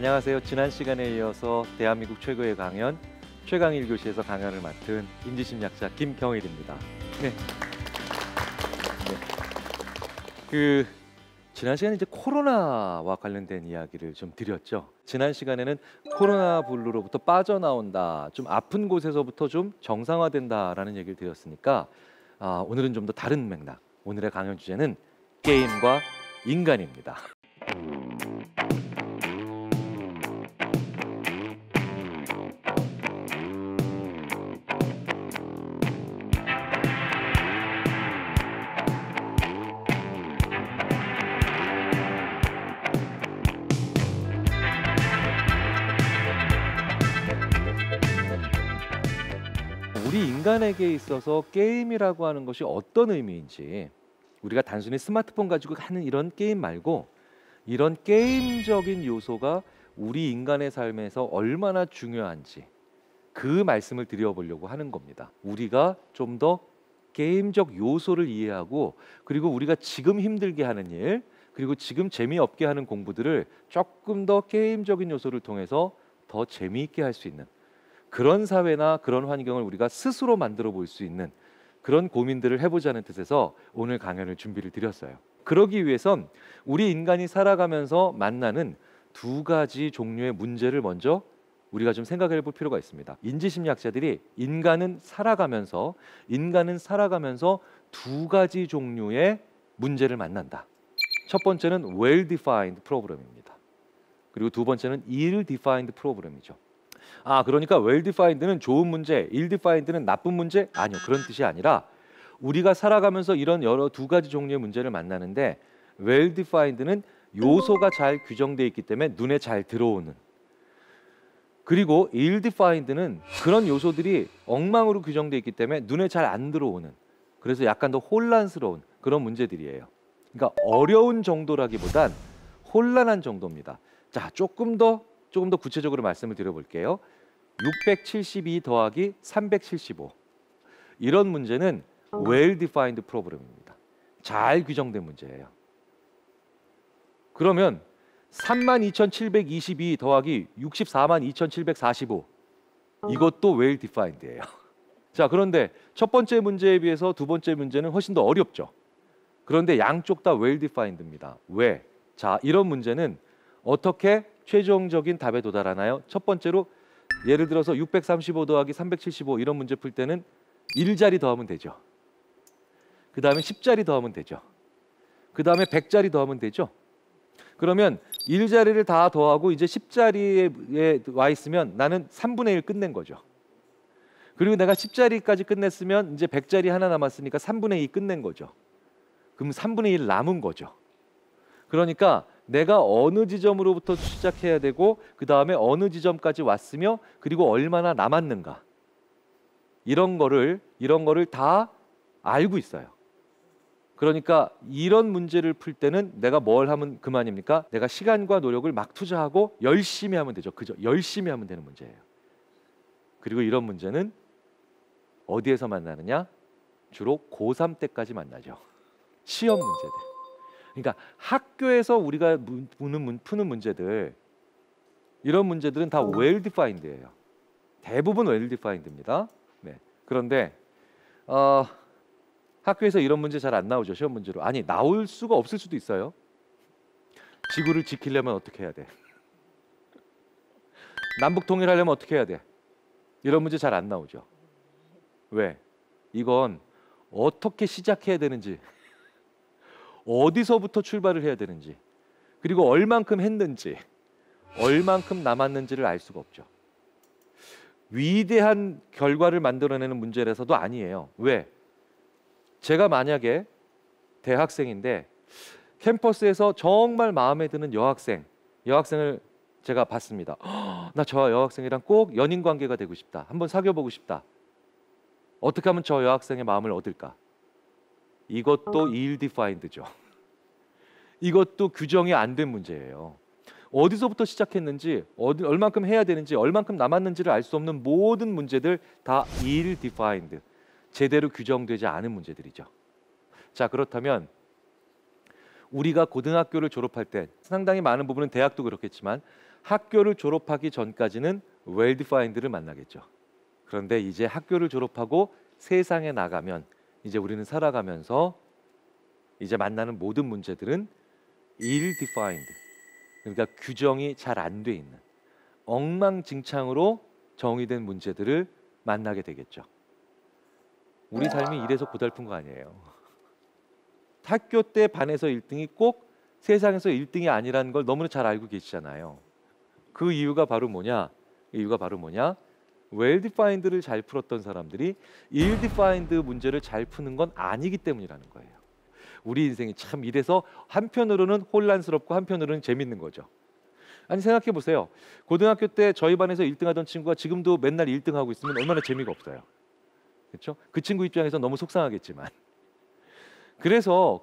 안녕하세요. 지난 시간에 이어서 대한민국 최고의 강연 최강일 교시에서 강연을 맡은 인지심리학자 김경일입니다. 네. 지난 시간에 이제 코로나와 관련된 이야기를 좀 드렸죠. 지난 시간에는 코로나 블루로부터 빠져나온다, 좀 아픈 곳에서부터 좀 정상화된다라는 얘기를 드렸으니까 오늘은 좀 더 다른 맥락. 오늘의 강연 주제는 게임과 인간입니다. 우리 인간에게 있어서 게임이라고 하는 것이 어떤 의미인지, 우리가 단순히 스마트폰 가지고 하는 이런 게임 말고 이런 게임적인 요소가 우리 인간의 삶에서 얼마나 중요한지 그 말씀을 드려보려고 하는 겁니다. 우리가 좀 더 게임적 요소를 이해하고, 그리고 우리가 지금 힘들게 하는 일, 그리고 지금 재미없게 하는 공부들을 조금 더 게임적인 요소를 통해서 더 재미있게 할 수 있는 그런 사회나 그런 환경을 우리가 스스로 만들어 볼 수 있는 그런 고민들을 해보자는 뜻에서 오늘 강연을 준비를 드렸어요. 그러기 위해선 우리 인간이 살아가면서 만나는 두 가지 종류의 문제를 먼저 우리가 좀 생각해 볼 필요가 있습니다. 인지심리학자들이 인간은 살아가면서 두 가지 종류의 문제를 만난다. 첫 번째는 well-defined problem입니다. 그리고 두 번째는 ill-defined problem이죠. 그러니까 well-defined는 좋은 문제, ill-defined는 나쁜 문제? 아니요, 그런 뜻이 아니라 우리가 살아가면서 이런 여러 두 가지 종류의 문제를 만나는데, well-defined는 요소가 잘 규정되어 있기 때문에 눈에 잘 들어오는, 그리고 ill-defined는 그런 요소들이 엉망으로 규정되어 있기 때문에 눈에 잘 안 들어오는, 그래서 약간 더 혼란스러운 그런 문제들이에요. 그러니까 어려운 정도라기보단 혼란한 정도입니다. 자, 조금 더 구체적으로 말씀을 드려볼게요. 672 더하기 375, 이런 문제는 well-defined problem입니다. 잘 규정된 문제예요. 그러면 32,722 더하기 642,745, 이것도 well-defined예요. 자, 그런데 첫 번째 문제에 비해서 두 번째 문제는 훨씬 더 어렵죠. 그런데 양쪽 다 well-defined입니다. 왜? 자, 이런 문제는 어떻게 최종적인 답에 도달하나요? 첫 번째로 예를 들어서 635 더하기 375 이런 문제 풀 때는 1자리 더하면 되죠. 그 다음에 10자리 더하면 되죠. 그 다음에 100자리 더하면 되죠. 그러면 1자리를 다 더하고 이제 10자리에 와 있으면 나는 3분의 1 끝낸 거죠. 그리고 내가 10자리까지 끝냈으면 이제 100자리 하나 남았으니까 3분의 2 끝낸 거죠. 그럼 3분의 1 남은 거죠. 그러니까 내가 어느 지점으로부터 시작해야 되고 그 다음에 어느 지점까지 왔으며 그리고 얼마나 남았는가, 이런 거를 다 알고 있어요. 그러니까 이런 문제를 풀 때는 내가 뭘 하면 그만입니까? 내가 시간과 노력을 막 투자하고 열심히 하면 되죠. 그죠? 열심히 하면 되는 문제예요. 그리고 이런 문제는 어디에서 만나느냐? 주로 고3 때까지 만나죠. 시험 문제들. 그러니까 학교에서 우리가 푸는 문제들, 이런 문제들은 다 well-defined예요. 대부분 well-defined입니다. 네. 그런데 학교에서 이런 문제 잘 안 나오죠. 시험 문제로. 아니, 나올 수가 없을 수도 있어요. 지구를 지키려면 어떻게 해야 돼? 남북 통일하려면 어떻게 해야 돼? 이런 문제 잘 안 나오죠. 왜? 이건 어떻게 시작해야 되는지, 어디서부터 출발을 해야 되는지, 그리고 얼만큼 했는지, 얼만큼 남았는지를 알 수가 없죠. 위대한 결과를 만들어내는 문제라서도 아니에요. 왜? 제가 만약에 대학생인데 캠퍼스에서 정말 마음에 드는 여학생을 제가 봤습니다. 나 저 여학생이랑 꼭 연인 관계가 되고 싶다. 한번 사귀어보고 싶다. 어떻게 하면 저 여학생의 마음을 얻을까? 이것도 ill-defined죠. 이것도 규정이 안 된 문제예요. 어디서부터 시작했는지, 얼만큼 해야 되는지, 얼만큼 남았는지를 알 수 없는 모든 문제들 다 ill-defined, 제대로 규정되지 않은 문제들이죠. 자, 그렇다면 우리가 고등학교를 졸업할 때, 상당히 많은 부분은 대학도 그렇겠지만 학교를 졸업하기 전까지는 well-defined를 만나겠죠. 그런데 이제 학교를 졸업하고 세상에 나가면 이제 우리는 살아가면서 이제 만나는 모든 문제들은 ill-defined, 그러니까 규정이 잘 안 돼 있는 엉망진창으로 정의된 문제들을 만나게 되겠죠. 우리 삶이 이래서 고달픈 거 아니에요. 학교 때 반에서 1등이 꼭 세상에서 1등이 아니라는 걸 너무나 잘 알고 계시잖아요. 그 이유가 바로 뭐냐? well-defined를 잘 풀었던 사람들이 ill-defined 문제를 잘 푸는 건 아니기 때문이라는 거예요. 우리 인생이 참 이래서 한편으로는 혼란스럽고 한편으로는 재밌는 거죠. 아니 생각해 보세요. 고등학교 때 저희 반에서 1등하던 친구가 지금도 맨날 1등하고 있으면 얼마나 재미가 없어요. 그렇죠? 그 친구 입장에서 너무 속상하겠지만. 그래서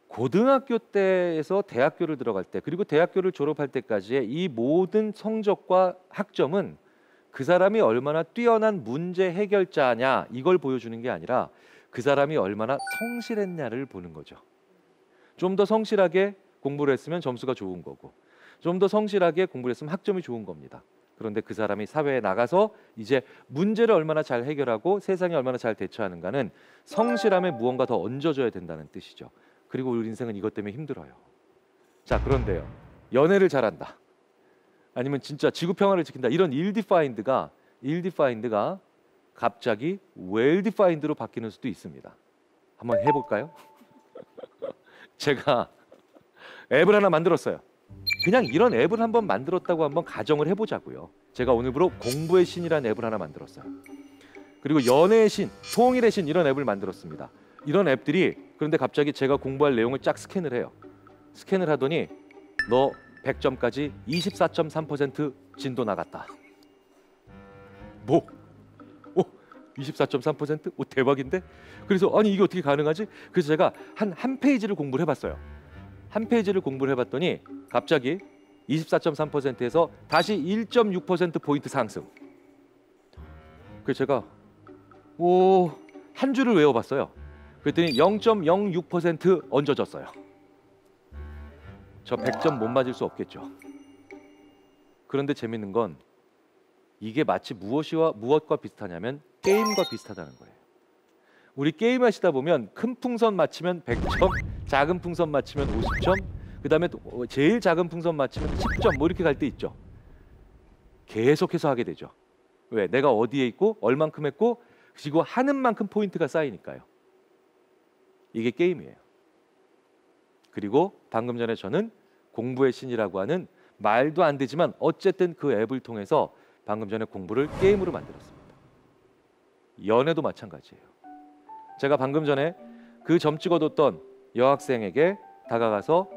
고등학교 때에서 대학교를 들어갈 때 그리고 대학교를 졸업할 때까지의 이 모든 성적과 학점은 그 사람이 얼마나 뛰어난 문제 해결자냐 이걸 보여주는 게 아니라 그 사람이 얼마나 성실했냐를 보는 거죠. 좀 더 성실하게 공부를 했으면 점수가 좋은 거고 좀 더 성실하게 공부를 했으면 학점이 좋은 겁니다. 그런데 그 사람이 사회에 나가서 이제 문제를 얼마나 잘 해결하고 세상에 얼마나 잘 대처하는가는 성실함에 무언가 더 얹어줘야 된다는 뜻이죠. 그리고 우리 인생은 이것 때문에 힘들어요. 자, 그런데요. 연애를 잘한다. 아니면 진짜 지구 평화를 지킨다. 이런 ill-defined가 갑자기 well-defined로 바뀌는 수도 있습니다. 한번 해볼까요? 제가 앱을 하나 만들었어요. 그냥 이런 앱을 한번 만들었다고 한번 가정을 해보자고요. 제가 오늘부로 공부의 신이라는 앱을 하나 만들었어요. 그리고 연애의 신, 통일의 신 이런 앱을 만들었습니다. 이런 앱들이 그런데 갑자기 제가 공부할 내용을 쫙 스캔을 해요. 스캔을 하더니 너 100점까지 24.3% 진도 나갔다. 뭐? 24.3%? 오, 대박인데? 그래서 아니 이게 어떻게 가능하지? 그래서 제가 한 페이지를 공부를 해봤어요. 한 페이지를 공부를 해봤더니 갑자기 24.3%에서 다시 1.6%포인트 상승. 그래서 제가 한 줄을 외워봤어요. 그랬더니 0.06% 얹어졌어요. 저 100점 못 맞을 수 없겠죠. 그런데 재밌는 건 이게 마치 무엇과 비슷하냐면 게임과 비슷하다는 거예요. 우리 게임 하시다 보면 큰 풍선 맞히면 100점, 작은 풍선 맞히면 50점, 그 다음에 제일 작은 풍선 맞히면 10점 뭐 이렇게 갈 때 있죠. 계속해서 하게 되죠. 왜? 내가 어디에 있고 얼만큼 했고 그리고 하는 만큼 포인트가 쌓이니까요. 이게 게임이에요. 그리고 방금 전에 저는 공부의 신이라고 하는 말도 안 되지만 어쨌든 그 앱을 통해서 방금 전에 공부를 게임으로 만들었습니다. 연애도 마찬가지예요. 제가 방금 전에 그 점 찍어뒀던 여학생에게 다가가서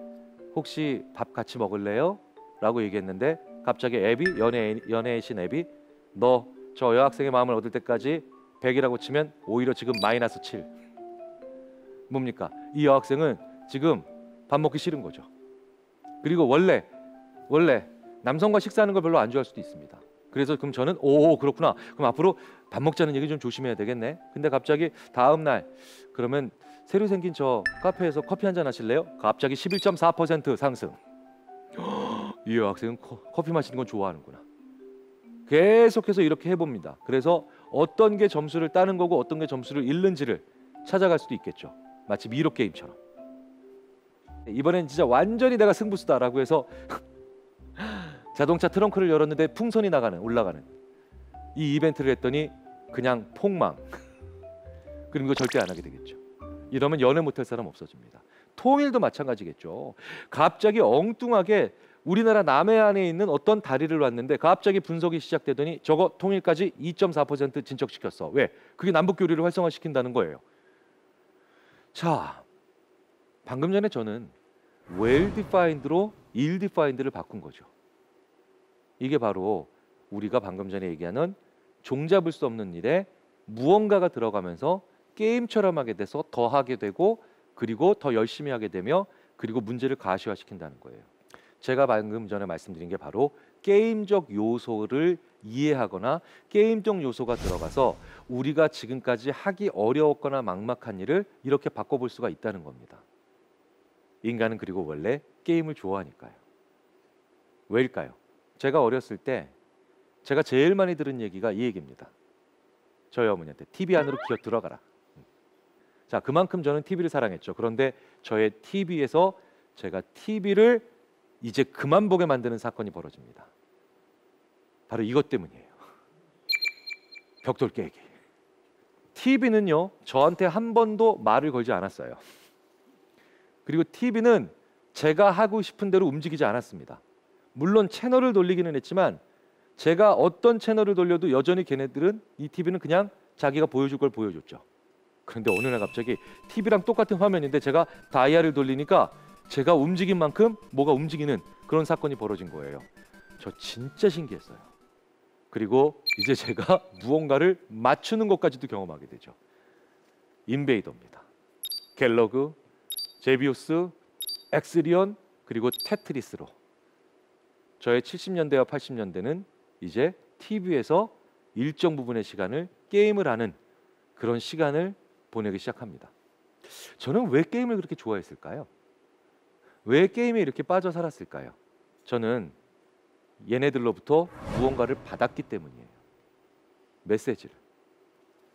혹시 밥 같이 먹을래요? 라고 얘기했는데 갑자기 앱이 연애의 신 앱이 너 저 여학생의 마음을 얻을 때까지 100이라고 치면 오히려 지금 마이너스 7. 뭡니까? 이 여학생은 지금 밥 먹기 싫은 거죠. 그리고 원래 남성과 식사하는 걸 별로 안 좋아할 수도 있습니다. 그래서 그럼 저는 그렇구나. 그럼 앞으로 밥 먹자는 얘기 좀 조심해야 되겠네. 근데 갑자기 다음 날 그러면 새로 생긴 저 카페에서 커피 한잔 하실래요? 갑자기 11.4% 상승. 이 여학생은 커피 마시는 건 좋아하는구나. 계속해서 이렇게 해봅니다. 그래서 어떤 게 점수를 따는 거고 어떤 게 점수를 잃는지를 찾아갈 수도 있겠죠. 마치 미로 게임처럼. 이번엔 진짜 완전히 내가 승부수다라고 해서 자동차 트렁크를 열었는데 풍선이 올라가는 이 이벤트를 했더니 그냥 폭망. 그럼 이거 절대 안 하게 되겠죠. 이러면 연애 못할 사람 없어집니다. 통일도 마찬가지겠죠. 갑자기 엉뚱하게 우리나라 남해안에 있는 어떤 다리를 놨는데 갑자기 분석이 시작되더니 저거 통일까지 2.4% 진척시켰어. 왜? 그게 남북교류를 활성화시킨다는 거예요. 자, 방금 전에 저는 well-defined로 ill-defined를 바꾼 거죠. 이게 바로 우리가 방금 전에 얘기하는 종잡을 수 없는 일에 무언가가 들어가면서 게임처럼 하게 돼서 더 하게 되고 그리고 더 열심히 하게 되며 그리고 문제를 가시화시킨다는 거예요. 제가 방금 전에 말씀드린 게 바로 게임적 요소를 이해하거나 게임적 요소가 들어가서 우리가 지금까지 하기 어려웠거나 막막한 일을 이렇게 바꿔볼 수가 있다는 겁니다. 인간은 그리고 원래 게임을 좋아하니까요. 왜일까요? 제가 어렸을 때 제가 제일 많이 들은 얘기가 이 얘기입니다. 저희 어머니한테 TV 안으로 기어 들어가라. 자, 그만큼 저는 TV를 사랑했죠. 그런데 저의 TV에서 제가 TV를 이제 그만 보게 만드는 사건이 벌어집니다. 바로 이것 때문이에요. 벽돌 깨기. TV는요, 저한테 한 번도 말을 걸지 않았어요. 그리고 TV는 제가 하고 싶은 대로 움직이지 않았습니다. 물론 채널을 돌리기는 했지만 제가 어떤 채널을 돌려도 여전히 걔네들은 이 TV는 그냥 자기가 보여줄 걸 보여줬죠. 그런데 어느 날 갑자기 TV랑 똑같은 화면인데 제가 다이아를 돌리니까 제가 움직인 만큼 뭐가 움직이는 그런 사건이 벌어진 거예요. 저 진짜 신기했어요. 그리고 이제 제가 무언가를 맞추는 것까지도 경험하게 되죠. 인베이더입니다. 갤러그, 제비우스, 엑스리온, 그리고 테트리스로 저의 70년대와 80년대는 이제 TV에서 일정 부분의 시간을 게임을 하는 그런 시간을 보내기 시작합니다. 저는 왜 게임을 그렇게 좋아했을까요? 왜 게임에 이렇게 빠져 살았을까요? 저는 얘네들로부터 무언가를 받았기 때문이에요. 메시지를.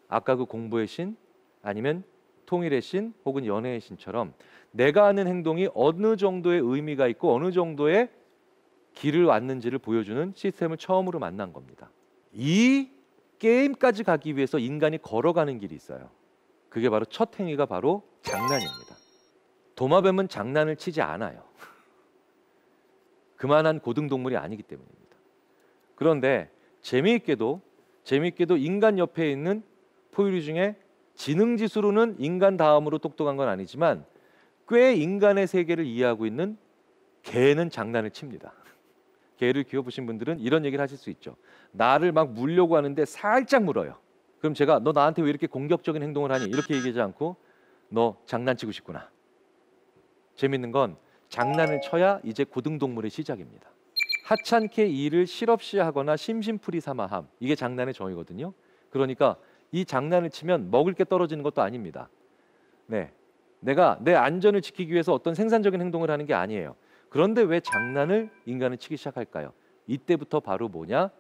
아까 그 공부의 신 아니면 통일의 신 혹은 연애의 신처럼 내가 하는 행동이 어느 정도의 의미가 있고 어느 정도의 길을 왔는지를 보여주는 시스템을 처음으로 만난 겁니다. 이 게임까지 가기 위해서 인간이 걸어가는 길이 있어요. 그게 바로 첫 행위가 바로 장난입니다. 도마뱀은 장난을 치지 않아요. 그만한 고등동물이 아니기 때문입니다. 그런데 재미있게도 인간 옆에 있는 포유류 중에 지능지수로는 인간 다음으로 똑똑한 건 아니지만 꽤 인간의 세계를 이해하고 있는 개는 장난을 칩니다. 개를 키워보신 분들은 이런 얘기를 하실 수 있죠. 나를 막 물려고 하는데 살짝 물어요. 그럼 제가 너 나한테 왜 이렇게 공격적인 행동을 하니? 이렇게 얘기하지 않고 너 장난치고 싶구나. 재밌는 건 장난을 쳐야 이제 고등동물의 시작입니다. 하찮게 일을 실없이 하거나 심심풀이 삼아함. 이게 장난의 정의거든요. 그러니까 이 장난을 치면 먹을 게 떨어지는 것도 아닙니다. 네, 내가 내 안전을 지키기 위해서 어떤 생산적인 행동을 하는 게 아니에요. 그런데 왜 장난을 인간은 치기 시작할까요? 이때부터 바로 뭐냐?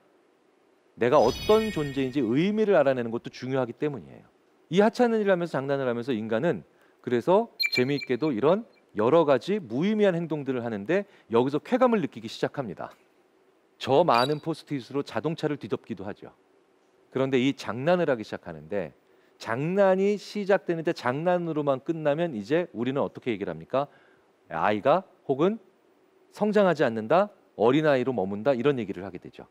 내가 어떤 존재인지 의미를 알아내는 것도 중요하기 때문이에요. 이 하찮은 일을 하면서 장난을 하면서 인간은 그래서 재미있게도 이런 여러 가지 무의미한 행동들을 하는데 여기서 쾌감을 느끼기 시작합니다. 저 많은 포스트잇으로 자동차를 뒤덮기도 하죠. 그런데 이 장난을 하기 시작하는데 장난이 시작되는데 장난으로만 끝나면 이제 우리는 어떻게 얘기를 합니까? 아이가 혹은 성장하지 않는다, 어린아이로 머문다 이런 얘기를 하게 되죠.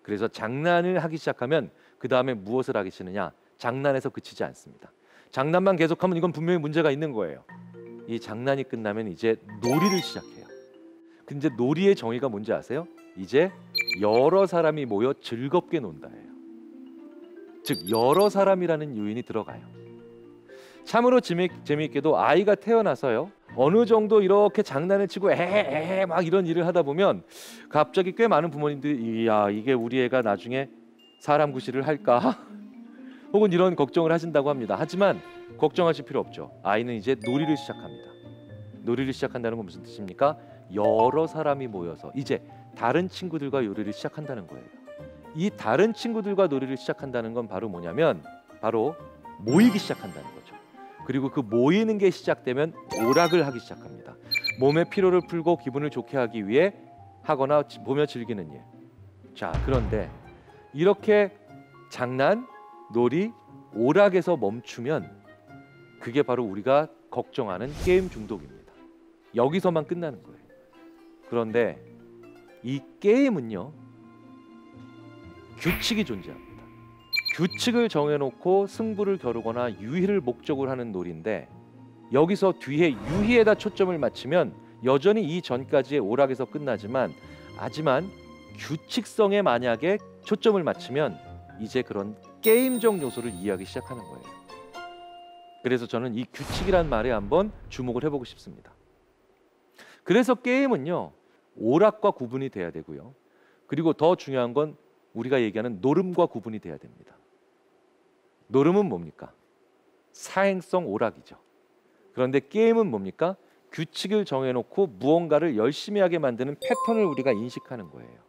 그래서 장난을 하기 시작하면 그 다음에 무엇을 하기 싫으냐? 장난에서 그치지 않습니다. 장난만 계속하면 이건 분명히 문제가 있는 거예요. 이 장난이 끝나면 이제 놀이를 시작해요. 근데 놀이의 정의가 뭔지 아세요? 이제 여러 사람이 모여 즐겁게 논다예요. 즉 여러 사람이라는 요인이 들어가요. 참으로 재미있게도 아이가 태어나서요. 어느 정도 이렇게 장난을 치고 에헤 막 이런 일을 하다 보면 갑자기 꽤 많은 부모님들이 이야 이게 우리 애가 나중에 사람 구실을 할까? 혹은 이런 걱정을 하신다고 합니다. 하지만 걱정하실 필요 없죠. 아이는 이제 놀이를 시작합니다. 놀이를 시작한다는 건 무슨 뜻입니까? 여러 사람이 모여서 이제 다른 친구들과 놀이를 시작한다는 거예요. 이 다른 친구들과 놀이를 시작한다는 건 바로 뭐냐면 바로 모이기 시작한다는 거죠. 그리고 그 모이는 게 시작되면 오락을 하기 시작합니다. 몸의 피로를 풀고 기분을 좋게 하기 위해 하거나 보며 즐기는 일. 자, 그런데 이렇게 장난, 놀이, 오락에서 멈추면 그게 바로 우리가 걱정하는 게임 중독입니다. 여기서만 끝나는 거예요. 그런데 이 게임은요, 규칙이 존재합니다. 규칙을 정해놓고 승부를 겨루거나 유희를 목적으로 하는 놀이인데 여기서 뒤에 유희에다 초점을 맞추면 여전히 이 전까지의 오락에서 끝나지만 하지만 규칙성에 만약에 초점을 맞추면 이제 그런 게임적 요소를 이해하기 시작하는 거예요. 그래서 저는 이 규칙이란 말에 한번 주목을 해보고 싶습니다. 그래서 게임은요, 오락과 구분이 돼야 되고요. 그리고 더 중요한 건 우리가 얘기하는 노름과 구분이 돼야 됩니다. 노름은 뭡니까? 사행성 오락이죠. 그런데 게임은 뭡니까? 규칙을 정해놓고 무언가를 열심히 하게 만드는 패턴을 우리가 인식하는 거예요.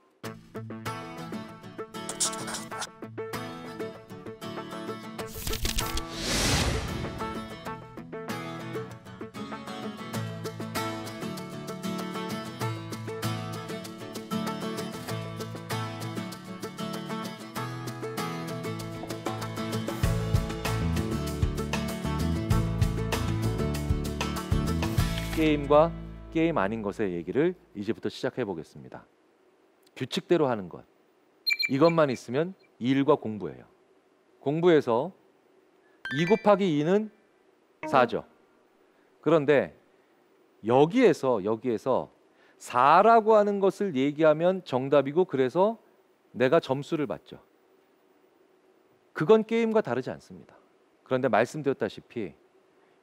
게임과 게임 아닌 것의 얘기를 이제부터 시작해 보겠습니다. 규칙대로 하는 것. 이것만 있으면 일과 공부예요. 공부에서 2 곱하기 2는 4죠. 그런데 여기에서 4라고 하는 것을 얘기하면 정답이고 그래서 내가 점수를 받죠. 그건 게임과 다르지 않습니다. 그런데 말씀드렸다시피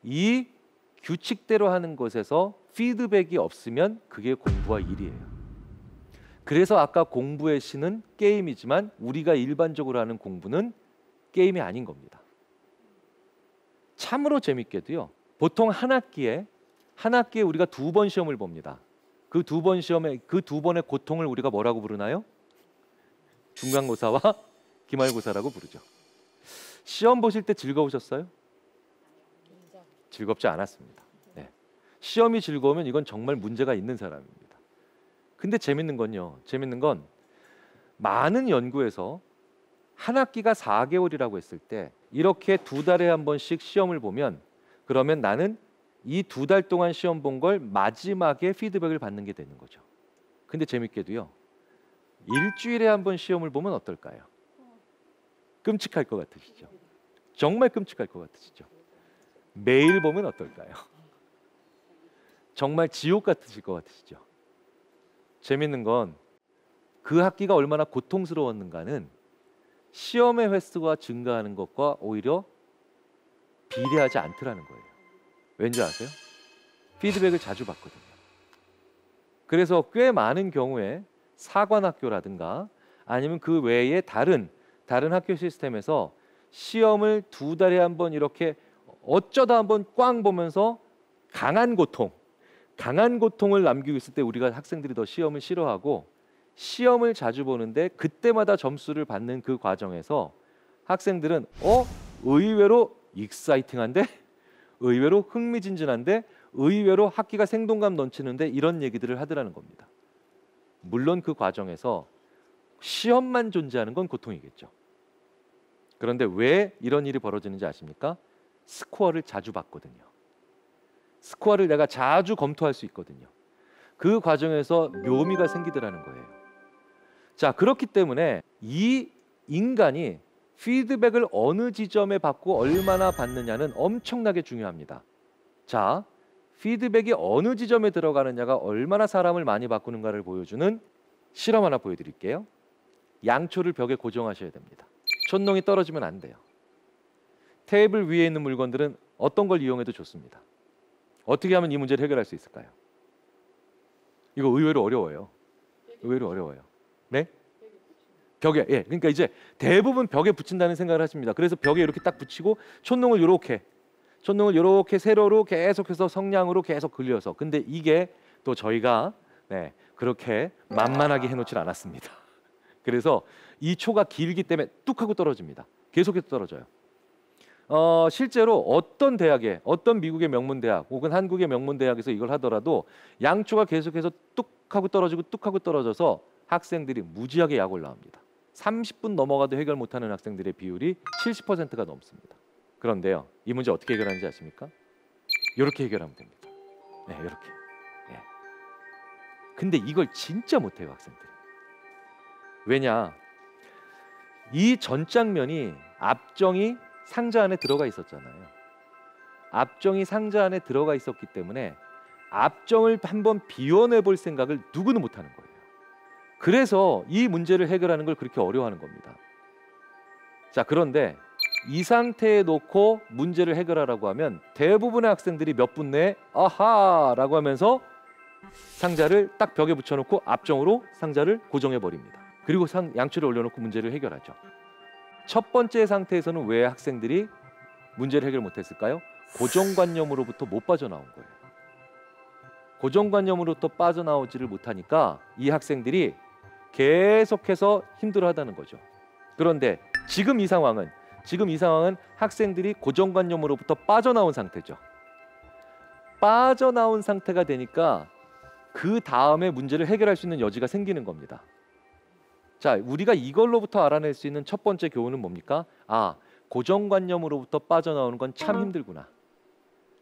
이 규칙대로 하는 것에서 피드백이 없으면 그게 공부와 일이에요. 그래서 아까 공부의 신은 게임이지만 우리가 일반적으로 하는 공부는 게임이 아닌 겁니다. 참으로 재밌게도요. 보통 한 학기에 우리가 2번 시험을 봅니다. 그 2번 시험에 그 2번의 고통을 우리가 뭐라고 부르나요? 중간고사와 기말고사라고 부르죠. 시험 보실 때 즐거우셨어요? 즐겁지 않았습니다. 네. 시험이 즐거우면 이건 정말 문제가 있는 사람입니다. 근데 재밌는 건 많은 연구에서 한 학기가 4개월이라고 했을 때 이렇게 2달에 한 번씩 시험을 보면 그러면 나는 이 2달 동안 시험 본 걸 마지막에 피드백을 받는 게 되는 거죠. 근데 재밌게도요. 일주일에 한 번 시험을 보면 어떨까요? 끔찍할 것 같으시죠? 정말 끔찍할 것 같으시죠? 매일 보면 어떨까요? 정말 지옥 같으실 것 같으시죠? 재밌는 건 그 학기가 얼마나 고통스러웠는가는 시험의 횟수가 증가하는 것과 오히려 비례하지 않더라는 거예요. 왠지 아세요? 피드백을 자주 받거든요. 그래서 꽤 많은 경우에 사관학교라든가 아니면 그 외에 다른 학교 시스템에서 시험을 2달에 한 번 이렇게 어쩌다 한번 꽝 보면서 강한 고통을 남기고 있을 때 우리가 학생들이 더 시험을 싫어하고 시험을 자주 보는데 그때마다 점수를 받는 그 과정에서 학생들은 의외로 익사이팅한데 의외로 흥미진진한데 의외로 학기가 생동감 넘치는데 이런 얘기들을 하더라는 겁니다. 물론 그 과정에서 시험만 존재하는 건 고통이겠죠. 그런데 왜 이런 일이 벌어지는지 아십니까? 스코어를 자주 받거든요. 스코어를 내가 자주 검토할 수 있거든요. 그 과정에서 묘미가 생기더라는 거예요. 자, 그렇기 때문에 이 인간이 피드백을 어느 지점에 받고 얼마나 받느냐는 엄청나게 중요합니다. 자, 피드백이 어느 지점에 들어가느냐가 얼마나 사람을 많이 바꾸는가를 보여주는 실험 하나 보여드릴게요. 양초를 벽에 고정하셔야 됩니다. 촛농이 떨어지면 안 돼요. 테이블 위에 있는 물건들은 어떤 걸 이용해도 좋습니다. 어떻게 하면 이 문제를 해결할 수 있을까요? 이거 의외로 어려워요. 네? 벽에, 그러니까 이제 대부분 벽에 붙인다는 생각을 하십니다. 그래서 벽에 이렇게 딱 붙이고 촛농을 이렇게 세로로 계속해서 성냥으로 계속 그려서. 근데 이게 또 저희가 그렇게 만만하게 해놓질 않았습니다. 그래서 이 초가 길기 때문에 뚝 하고 떨어집니다. 계속해서 떨어져요. 실제로 어떤 대학에, 어떤 미국의 명문 대학 혹은 한국의 명문 대학에서 이걸 하더라도 양초가 계속해서 뚝 하고 떨어지고 뚝 하고 떨어져서 학생들이 무지하게 약 올라옵니다. 30분 넘어가도 해결 못하는 학생들의 비율이 70%가 넘습니다. 그런데요, 이 문제 어떻게 해결하는지 아십니까? 이렇게 해결하면 됩니다. 네, 이렇게. 네. 근데 이걸 진짜 못해요, 학생들이. 왜냐? 이 전장면이 앞정이 상자 안에 들어가 있었잖아요. 앞정이 상자 안에 들어가 있었기 때문에 앞정을 한번 비워내볼 생각을 누구는 못하는 거예요. 그래서 이 문제를 해결하는 걸 그렇게 어려워하는 겁니다. 자, 그런데 이 상태에 놓고 문제를 해결하라고 하면 대부분의 학생들이 몇 분 내에 아하라고 하면서 상자를 딱 벽에 붙여놓고 앞정으로 상자를 고정해 버립니다. 그리고 양초를 올려놓고 문제를 해결하죠. 첫 번째 상태에서는 왜 학생들이 문제를 해결 못했을까요? 고정관념으로부터 못 빠져나온 거예요. 고정관념으로부터 빠져나오지를 못하니까 이 학생들이 계속해서 힘들어하다는 거죠. 그런데 지금 이 상황은 학생들이 고정관념으로부터 빠져나온 상태죠. 빠져나온 상태가 되니까 그 다음에 문제를 해결할 수 있는 여지가 생기는 겁니다. 자, 우리가 이걸로부터 알아낼 수 있는 첫 번째 교훈은 뭡니까? 아, 고정관념으로부터 빠져나오는 건 참 힘들구나.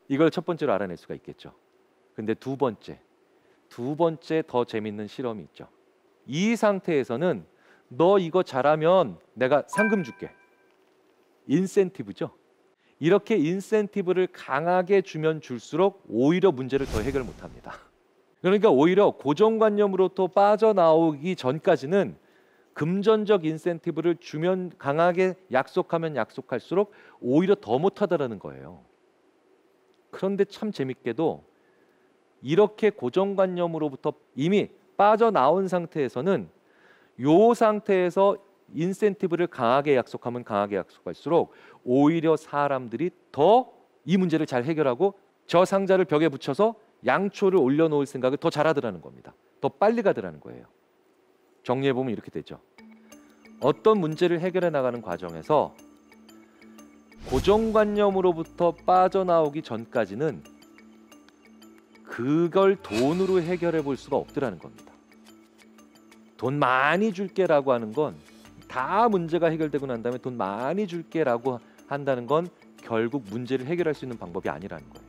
이걸 첫 번째로 알아낼 수가 있겠죠. 근데 두 번째 더 재밌는 실험이 있죠. 이 상태에서는 너 이거 잘하면 내가 상금 줄게. 인센티브죠. 이렇게 인센티브를 강하게 주면 줄수록 오히려 문제를 더 해결 못합니다. 그러니까 오히려 고정관념으로부터 빠져나오기 전까지는 금전적 인센티브를 주면 강하게 약속하면 약속할수록 오히려 더 못하다라는 거예요. 그런데 참 재밌게도 이렇게 고정관념으로부터 이미 빠져나온 상태에서는 요 상태에서 인센티브를 강하게 약속하면 강하게 약속할수록 오히려 사람들이 더 이 문제를 잘 해결하고 저 상자를 벽에 붙여서 양초를 올려놓을 생각을 더 잘하더라는 겁니다. 더 빨리 가더라는 거예요. 정리해보면 이렇게 되죠. 어떤 문제를 해결해 나가는 과정에서 고정관념으로부터 빠져나오기 전까지는 그걸 돈으로 해결해 볼 수가 없더라는 겁니다. 돈 많이 줄게라고 하는 건 다 문제가 해결되고 난 다음에 돈 많이 줄게라고 한다는 건 결국 문제를 해결할 수 있는 방법이 아니라는 거예요.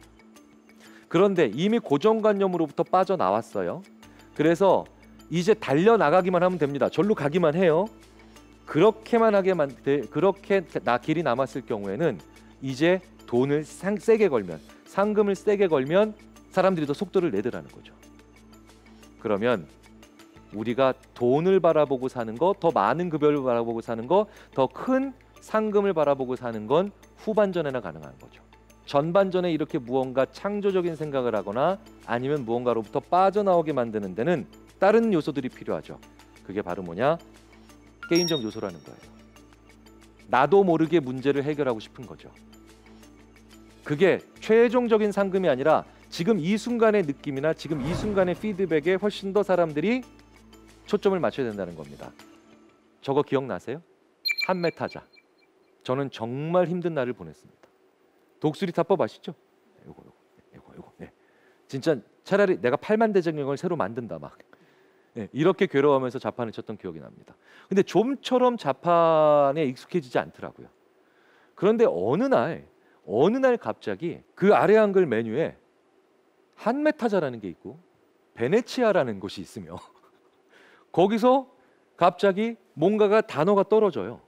그런데 이미 고정관념으로부터 빠져나왔어요. 그래서 이제 달려나가기만 하면 됩니다. 절로 가기만 해요. 그렇게만 그렇게 길이 남았을 경우에는 이제 돈을 세게 걸면, 상금을 세게 걸면 사람들이 더 속도를 내더라는 거죠. 그러면 우리가 돈을 바라보고 사는 거, 더 많은 급여를 바라보고 사는 거, 더 큰 상금을 바라보고 사는 건 후반전에나 가능한 거죠. 전반전에 이렇게 무언가 창조적인 생각을 하거나 아니면 무언가로부터 빠져나오게 만드는 데는 다른 요소들이 필요하죠. 그게 바로 뭐냐? 게임적 요소라는 거예요. 나도 모르게 문제를 해결하고 싶은 거죠. 그게 최종적인 상금이 아니라 지금 이 순간의 느낌이나 지금 이 순간의 피드백에 훨씬 더 사람들이 초점을 맞춰야 된다는 겁니다. 저거 기억나세요? 한메타자. 저는 정말 힘든 날을 보냈습니다. 독수리 타법 아시죠? 이거. 네. 진짜 차라리 내가 8만 대장경을 새로 만든다 막. 네, 이렇게 괴로워하면서 자판을 쳤던 기억이 납니다. 근데 좀처럼 자판에 익숙해지지 않더라고요. 그런데 어느 날 갑자기 그 아래 한글 메뉴에 한메타자라는 게 있고 베네치아라는 곳이 있으며 거기서 갑자기 뭔가가 단어가 떨어져요.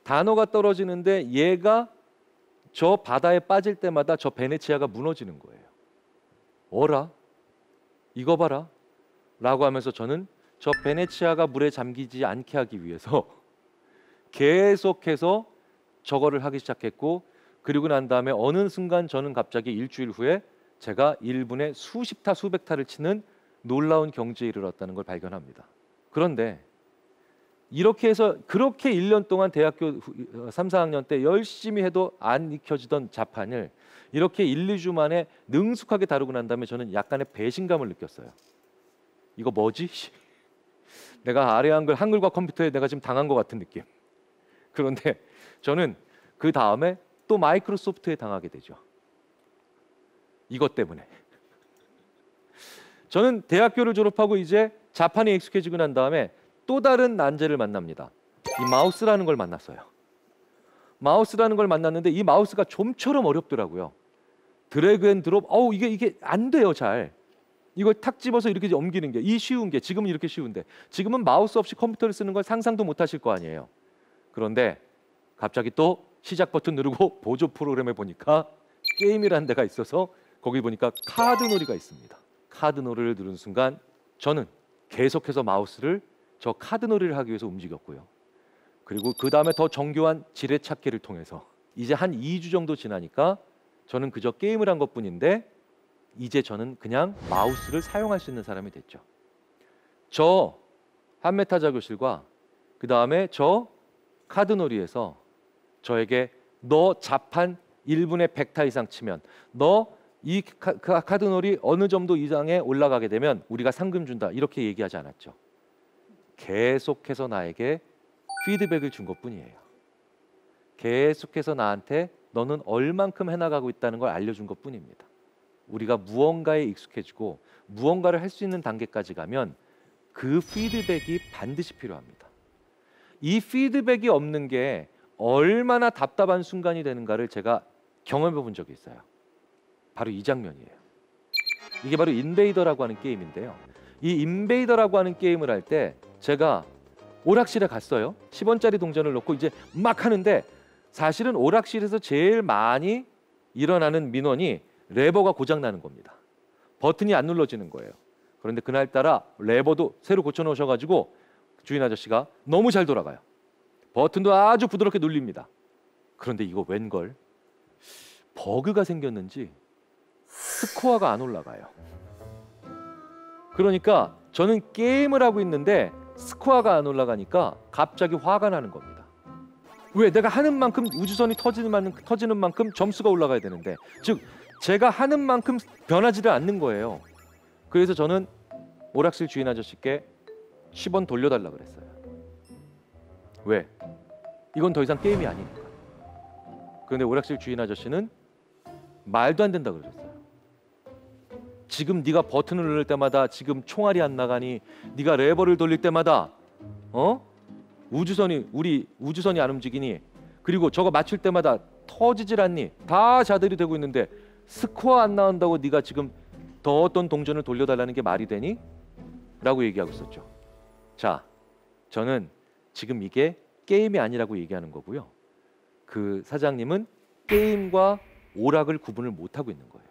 단어가 떨어지는데 얘가 저 바다에 빠질 때마다 저 베네치아가 무너지는 거예요. 어라? 이거 봐라. 라고 하면서 저는 저 베네치아가 물에 잠기지 않게 하기 위해서 계속해서 저거를 하기 시작했고, 그리고 난 다음에 어느 순간 저는 갑자기 일주일 후에 제가 1분에 수십 타 수백 타를 치는 놀라운 경지에 이르렀다는 걸 발견합니다. 그런데 이렇게 해서 그렇게 1년 동안 대학교 3, 4학년 때 열심히 해도 안 익혀지던 자판을 이렇게 1, 2주 만에 능숙하게 다루고 난 다음에 저는 약간의 배신감을 느꼈어요. 이거 뭐지? 내가 아래 한글과 컴퓨터에 내가 지금 당한 것 같은 느낌. 그런데 저는 그 다음에 또 마이크로소프트에 당하게 되죠. 이것 때문에. 저는 대학교를 졸업하고 이제 자판에 익숙해지고 난 다음에 또 다른 난제를 만납니다. 이 마우스라는 걸 만났어요. 마우스라는 걸 만났는데 이 마우스가 좀처럼 어렵더라고요. 드래그 앤 드롭, 이게 안 돼요, 잘. 이걸 탁 집어서 이렇게 옮기는 게 이 쉬운 게 지금은 이렇게 쉬운데 지금은 마우스 없이 컴퓨터를 쓰는 걸 상상도 못 하실 거 아니에요. 그런데 갑자기 또 시작 버튼 누르고 보조 프로그램에 보니까 게임이라는 데가 있어서 거기 보니까 카드놀이가 있습니다. 카드놀이를 누른 순간 저는 계속해서 마우스를 저 카드놀이를 하기 위해서 움직였고요. 그리고 그 다음에 더 정교한 지뢰찾기를 통해서 이제 한 2주 정도 지나니까 저는 그저 게임을 한 것뿐인데 이제 저는 그냥 마우스를 사용할 수 있는 사람이 됐죠. 저 한메타자 교실과 그 다음에 저 카드놀이에서 저에게 너 자판 1분에 100타 이상 치면, 너 이 카드놀이 어느 정도 이상에 올라가게 되면 우리가 상금 준다 이렇게 얘기하지 않았죠. 계속해서 나에게 피드백을 준 것뿐이에요. 계속해서 나한테 너는 얼만큼 해나가고 있다는 걸 알려준 것뿐입니다. 우리가 무언가에 익숙해지고 무언가를 할 수 있는 단계까지 가면 그 피드백이 반드시 필요합니다. 이 피드백이 없는 게 얼마나 답답한 순간이 되는가를 제가 경험해 본 적이 있어요. 바로 이 장면이에요. 이게 바로 인베이더라고 하는 게임인데요. 이 인베이더라고 하는 게임을 할 때 제가 오락실에 갔어요. 10원짜리 동전을 넣고 이제 막 하는데 사실은 오락실에서 제일 많이 일어나는 민원이 레버가 고장나는 겁니다. 버튼이 안 눌러지는 거예요. 그런데 그날따라 레버도 새로 고쳐놓으셔가지고 주인 아저씨가 너무 잘 돌아가요. 버튼도 아주 부드럽게 눌립니다. 그런데 이거 웬걸 버그가 생겼는지 스코어가 안 올라가요. 그러니까 저는 게임을 하고 있는데 스코어가 안 올라가니까 갑자기 화가 나는 겁니다. 왜? 내가 하는 만큼 우주선이 터지는 만큼 점수가 올라가야 되는데, 즉 제가 하는 만큼 변하지를 않는 거예요. 그래서 저는 오락실 주인 아저씨께 10원 돌려달라 그랬어요. 왜? 이건 더 이상 게임이 아니니까. 그런데 오락실 주인 아저씨는 말도 안 된다 그러셨어요. 지금 네가 버튼을 누를 때마다 지금 총알이 안 나가니, 네가 레버를 돌릴 때마다 우리 우주선이 안 움직이니, 그리고 저거 맞출 때마다 터지질 않니? 다 자들이 되고 있는데 스코어 안 나온다고 네가 지금 더 어떤 동전을 돌려달라는 게 말이 되니? 라고 얘기하고 있었죠. 자, 저는 지금 이게 게임이 아니라고 얘기하는 거고요. 그 사장님은 게임과 오락을 구분을 못하고 있는 거예요.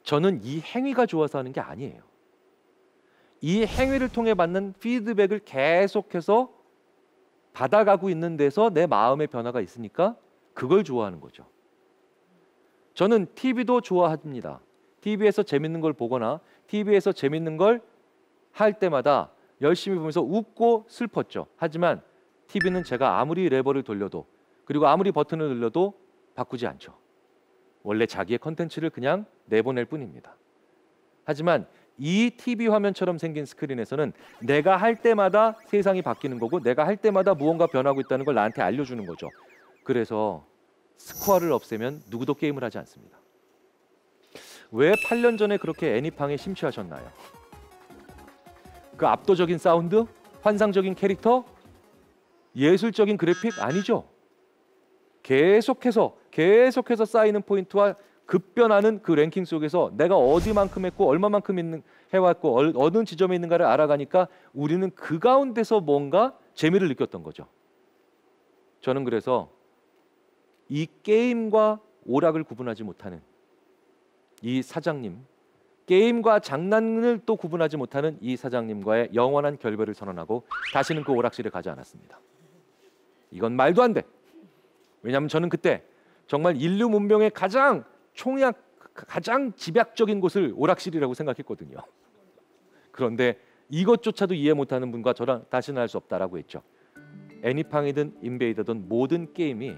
저는 이 행위가 좋아서 하는 게 아니에요. 이 행위를 통해 받는 피드백을 계속해서 받아가고 있는 데서 내 마음의 변화가 있으니까 그걸 좋아하는 거죠. 저는 TV도 좋아합니다. TV에서 재밌는 걸 보거나 TV에서 재밌는 걸 할 때마다 열심히 보면서 웃고 슬펐죠. 하지만 TV는 제가 아무리 레버를 돌려도, 그리고 아무리 버튼을 눌러도 바꾸지 않죠. 원래 자기의 컨텐츠를 그냥 내보낼 뿐입니다. 하지만 이 TV 화면처럼 생긴 스크린에서는 내가 할 때마다 세상이 바뀌는 거고, 내가 할 때마다 무언가 변하고 있다는 걸 나한테 알려주는 거죠. 그래서 스코어를 없애면 누구도 게임을 하지 않습니다. 왜 8년 전에 그렇게 애니팡에 심취하셨나요? 그 압도적인 사운드? 환상적인 캐릭터? 예술적인 그래픽? 아니죠. 계속해서 쌓이는 포인트와 급변하는 그 랭킹 속에서 내가 어디만큼 했고 얼마만큼 해왔고 어느 지점에 있는가를 알아가니까 우리는 그 가운데서 뭔가 재미를 느꼈던 거죠. 저는 그래서 이 게임과 오락을 구분하지 못하는 이 사장님, 게임과 장난을 또 구분하지 못하는 이 사장님과의 영원한 결별을 선언하고 다시는 그 오락실에 가지 않았습니다. 이건 말도 안 돼. 왜냐하면 저는 그때 정말 인류 문명의 가장 집약적인 곳을 오락실이라고 생각했거든요. 그런데 이것조차도 이해 못하는 분과 저랑 다시는 할 수 없다라고 했죠. 애니팡이든 인베이더든 모든 게임이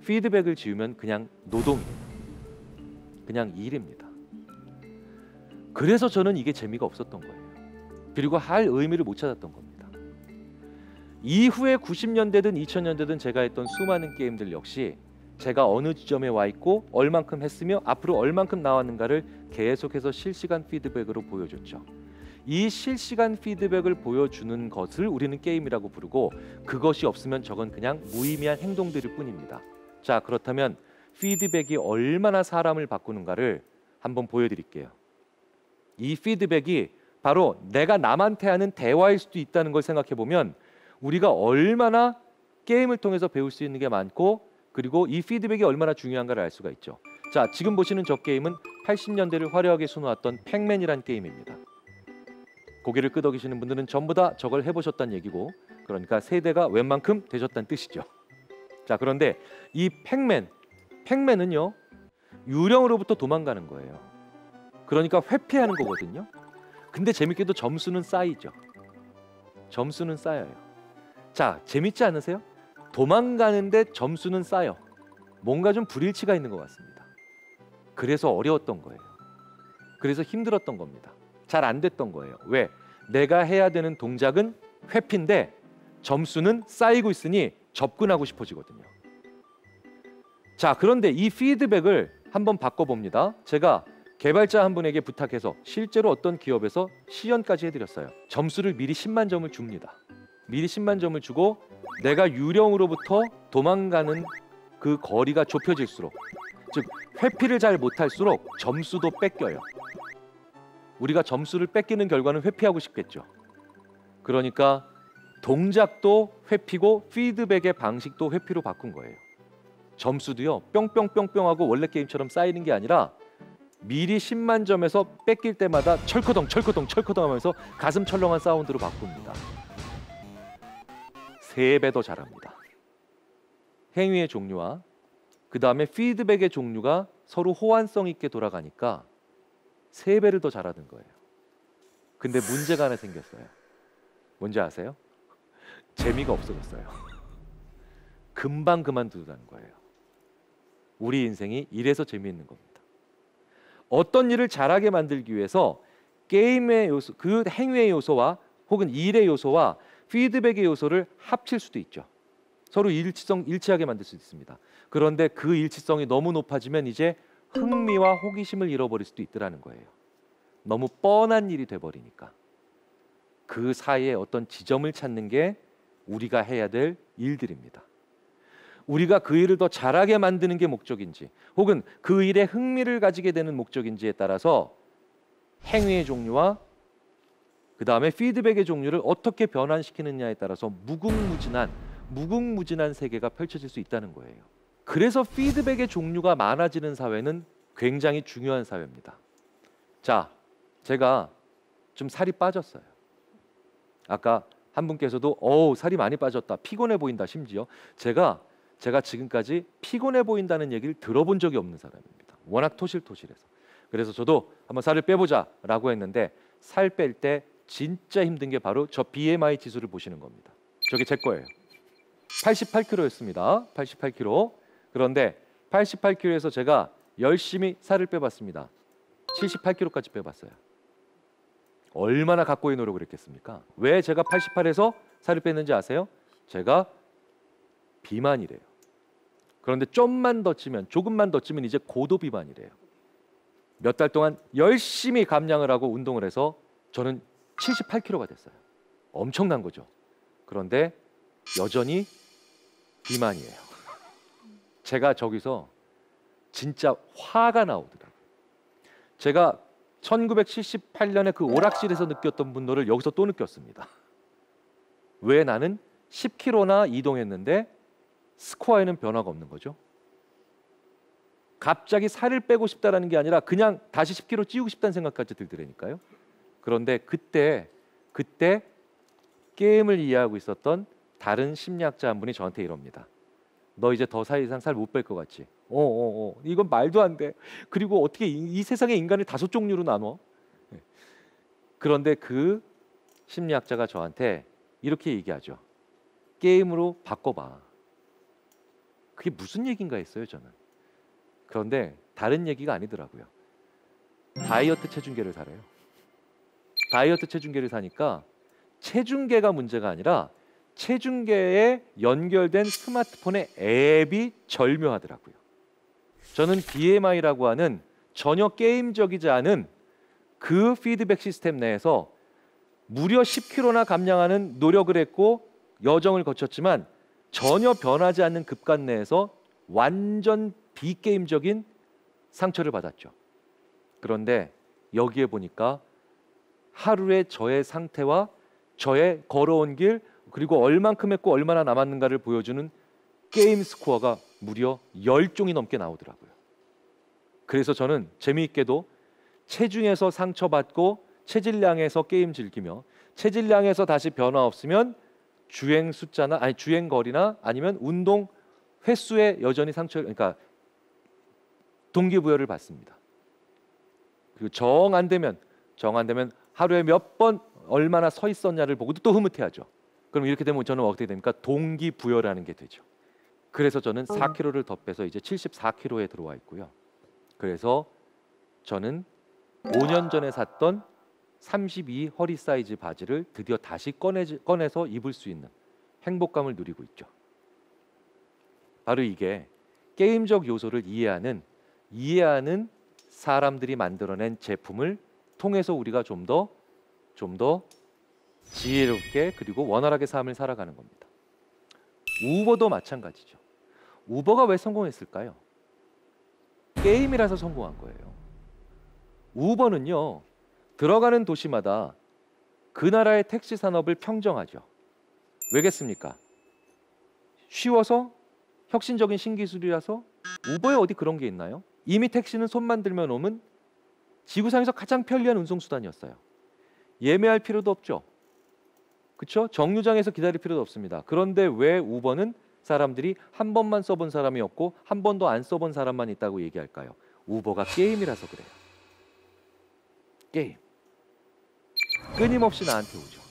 피드백을 지우면 그냥 노동이에요. 그냥 일입니다. 그래서 저는 이게 재미가 없었던 거예요. 그리고 할 의미를 못 찾았던 겁니다. 이후에 90년대든 2000년대든 제가 했던 수많은 게임들 역시 제가 어느 지점에 와 있고 얼만큼 했으며 앞으로 얼만큼 나왔는가를 계속해서 실시간 피드백으로 보여줬죠. 이 실시간 피드백을 보여주는 것을 우리는 게임이라고 부르고, 그것이 없으면 저건 그냥 무의미한 행동들일 뿐입니다. 자, 그렇다면 피드백이 얼마나 사람을 바꾸는가를 한번 보여드릴게요. 이 피드백이 바로 내가 남한테 하는 대화일 수도 있다는 걸 생각해 보면 우리가 얼마나 게임을 통해서 배울 수 있는 게 많고, 그리고 이 피드백이 얼마나 중요한가를 알 수가 있죠. 자, 지금 보시는 저 게임은 80년대를 화려하게 수놓았던 팩맨이란 게임입니다. 고개를 끄덕이시는 분들은 전부 다 저걸 해보셨다는 얘기고, 그러니까 세대가 웬만큼 되셨다는 뜻이죠. 자, 그런데 이 팩맨은요, 유령으로부터 도망가는 거예요. 그러니까 회피하는 거거든요. 근데 재밌게도 점수는 쌓이죠. 점수는 쌓여요. 자, 재밌지 않으세요? 도망가는데 점수는 쌓여. 뭔가 좀 불일치가 있는 것 같습니다. 그래서 어려웠던 거예요. 그래서 힘들었던 겁니다. 잘 안 됐던 거예요. 왜? 내가 해야 되는 동작은 회피인데 점수는 쌓이고 있으니 접근하고 싶어지거든요. 자, 그런데 이 피드백을 한번 바꿔봅니다. 제가 개발자 한 분에게 부탁해서 실제로 어떤 기업에서 시연까지 해드렸어요. 점수를 미리 10만 점을 줍니다. 미리 10만 점을 주고 내가 유령으로부터 도망가는 그 거리가 좁혀질수록, 즉 회피를 잘 못할수록 점수도 뺏겨요. 우리가 점수를 뺏기는 결과는 회피하고 싶겠죠. 그러니까 동작도 회피고 피드백의 방식도 회피로 바꾼 거예요. 점수도요 뿅뿅뿅뿅하고 원래 게임처럼 쌓이는 게 아니라 미리 10만 점에서 뺏길 때마다 철커덩 철커덩 철커덩 하면서 가슴 철렁한 사운드로 바꿉니다. 3배 더 잘합니다. 행위의 종류와 그 다음에 피드백의 종류가 서로 호환성 있게 돌아가니까 3배를 더 잘하는 거예요. 근데 문제가 하나 생겼어요. 뭔지 아세요? 재미가 없어졌어요. 금방 그만두다는 거예요. 우리 인생이 이래서 재미있는 겁니다. 어떤 일을 잘하게 만들기 위해서 게임의 요소, 그 행위의 요소와 혹은 일의 요소와 피드백의 요소를 합칠 수도 있죠. 서로 일치하게 만들 수 있습니다. 그런데 그 일치성이 너무 높아지면 이제 흥미와 호기심을 잃어버릴 수도 있더라는 거예요. 너무 뻔한 일이 돼버리니까. 그 사이에 어떤 지점을 찾는 게 우리가 해야 될 일들입니다. 우리가 그 일을 더 잘하게 만드는 게 목적인지 혹은 그 일에 흥미를 가지게 되는 목적인지에 따라서 행위의 종류와 그 다음에 피드백의 종류를 어떻게 변환시키느냐에 따라서 무궁무진한 세계가 펼쳐질 수 있다는 거예요. 그래서 피드백의 종류가 많아지는 사회는 굉장히 중요한 사회입니다. 자, 제가 좀 살이 빠졌어요. 아까 한 분께서도 살이 많이 빠졌다, 피곤해 보인다. 심지어 제가 지금까지 피곤해 보인다는 얘기를 들어본 적이 없는 사람입니다. 워낙 토실토실해서. 그래서 저도 한번 살을 빼보자 라고 했는데 살 뺄 때 진짜 힘든 게 바로 저 BMI 지수를 보시는 겁니다. 저게 제 거예요. 88kg였습니다. 88kg. 그런데 88kg에서 제가 열심히 살을 빼봤습니다. 78kg까지 빼봤어요. 얼마나 각고의 노력을 했겠습니까? 왜 제가 88에서 살을 뺐는지 아세요? 제가 비만이래요. 그런데 조금만 더 찌면 이제 고도 비만이래요. 몇 달 동안 열심히 감량을 하고 운동을 해서 저는 78kg가 됐어요. 엄청난 거죠. 그런데 여전히 비만이에요. 제가 저기서 진짜 화가 나오더라고요. 제가 1978년에 그 오락실에서 느꼈던 분노를 여기서 또 느꼈습니다. 왜 나는 10kg나 이동했는데 스코어에는 변화가 없는 거죠? 갑자기 살을 빼고 싶다라는 게 아니라 그냥 다시 10kg 찌우고 싶다는 생각까지 들더라니까요. 그런데 그때 게임을 이해하고 있었던 다른 심리학자 한 분이 저한테 이럽니다. 너 이제 더 이상 살 못 뺄 것 같지? 이건 말도 안 돼. 그리고 어떻게 이 세상에 인간을 5종류로 나눠? 그런데 그 심리학자가 저한테 이렇게 얘기하죠. 게임으로 바꿔봐. 그게 무슨 얘기인가 했어요, 저는. 그런데 다른 얘기가 아니더라고요. 다이어트 체중계를 사래요. 다이어트 체중계를 사니까 체중계가 문제가 아니라 체중계에 연결된 스마트폰의 앱이 절묘하더라고요. 저는 BMI라고 하는 전혀 게임적이지 않은 그 피드백 시스템 내에서 무려 10kg나 감량하는 노력을 했고 여정을 거쳤지만 전혀 변하지 않는 급관 내에서 완전 비게임적인 상처를 받았죠. 그런데 여기에 보니까 하루의 저의 상태와 저의 걸어온 길 그리고 얼만큼 했고 얼마나 남았는가를 보여주는 게임 스코어가 무려 10종이 넘게 나오더라고요. 그래서 저는 재미있게도 체중에서 상처받고 체질량에서 게임 즐기며 체질량에서 다시 변화 없으면 주행 숫자나 주행 거리나 아니면 운동 횟수에 여전히 그러니까 동기부여를 받습니다. 그리고 정 안 되면 하루에 몇 번 얼마나 서 있었냐를 보고도 또 흐뭇해하죠. 그럼 이렇게 되면 저는 어떻게 됩니까? 동기부여라는 게 되죠. 그래서 저는 4kg를 더 빼서 이제 74kg에 들어와 있고요. 그래서 저는 5년 전에 샀던 32 허리 사이즈 바지를 드디어 다시 꺼내서 입을 수 있는 행복감을 누리고 있죠. 바로 이게 게임적 요소를 이해하는 사람들이 만들어낸 제품을 통해서 우리가 좀 더 지혜롭게 그리고 원활하게 삶을 살아가는 겁니다. 우버도 마찬가지죠. 우버가 왜 성공했을까요? 게임이라서 성공한 거예요. 우버는요, 들어가는 도시마다 그 나라의 택시 산업을 평정하죠. 왜겠습니까? 쉬워서 혁신적인 신기술이라서. 우버에 어디 그런 게 있나요? 이미 택시는 손만 들면 오면 지구상에서 가장 편리한 운송수단이었어요. 예매할 필요도 없죠. 그렇죠? 정류장에서 기다릴 필요도 없습니다. 그런데 왜 우버는 사람들이 한 번만 써본 사람이 없고 한 번도 안 써본 사람만 있다고 얘기할까요? 우버가 게임이라서 그래요. 게임. 끊임없이 나한테 오죠.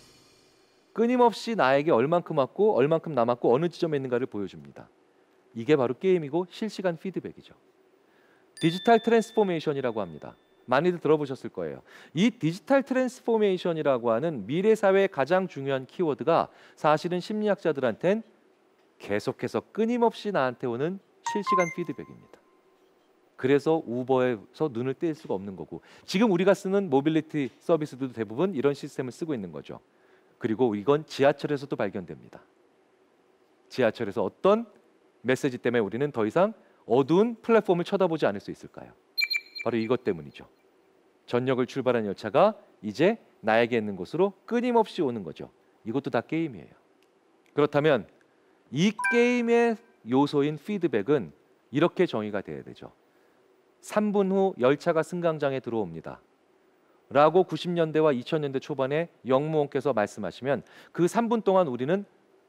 끊임없이 나에게 얼만큼 왔고 얼만큼 남았고 어느 지점에 있는가를 보여줍니다. 이게 바로 게임이고 실시간 피드백이죠. 디지털 트랜스포메이션이라고 합니다. 많이들 들어보셨을 거예요. 이 디지털 트랜스포메이션이라고 하는 미래 사회의 가장 중요한 키워드가 사실은 심리학자들한텐 계속해서 끊임없이 나한테 오는 실시간 피드백입니다. 그래서 우버에서 눈을 뗄 수가 없는 거고, 지금 우리가 쓰는 모빌리티 서비스들도 대부분 이런 시스템을 쓰고 있는 거죠. 그리고 이건 지하철에서도 발견됩니다. 지하철에서 어떤 메시지 때문에 우리는 더 이상 어두운 플랫폼을 쳐다보지 않을 수 있을까요? 바로 이것 때문이죠. 전역을 출발한 열차가 이제 나에게 있는 곳으로 끊임없이 오는 거죠. 이것도 다 게임이에요. 그렇다면 이 게임의 요소인 피드백은 이렇게 정의가 돼야 되죠. 3분 후 열차가 승강장에 들어옵니다. 라고 90년대와 2000년대 초반에 영무원께서 말씀하시면 그 3분 동안 우리는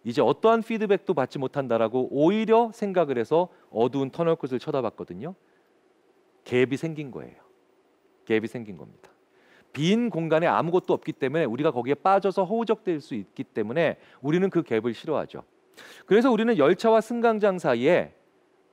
이제 어떠한 피드백도 받지 못한다라고 오히려 생각을 해서 어두운 터널 끝을 쳐다봤거든요. 갭이 생긴 거예요. 갭이 생긴 겁니다. 빈 공간에 아무것도 없기 때문에 우리가 거기에 빠져서 허우적될 수 있기 때문에 우리는 그 갭을 싫어하죠. 그래서 우리는 열차와 승강장 사이에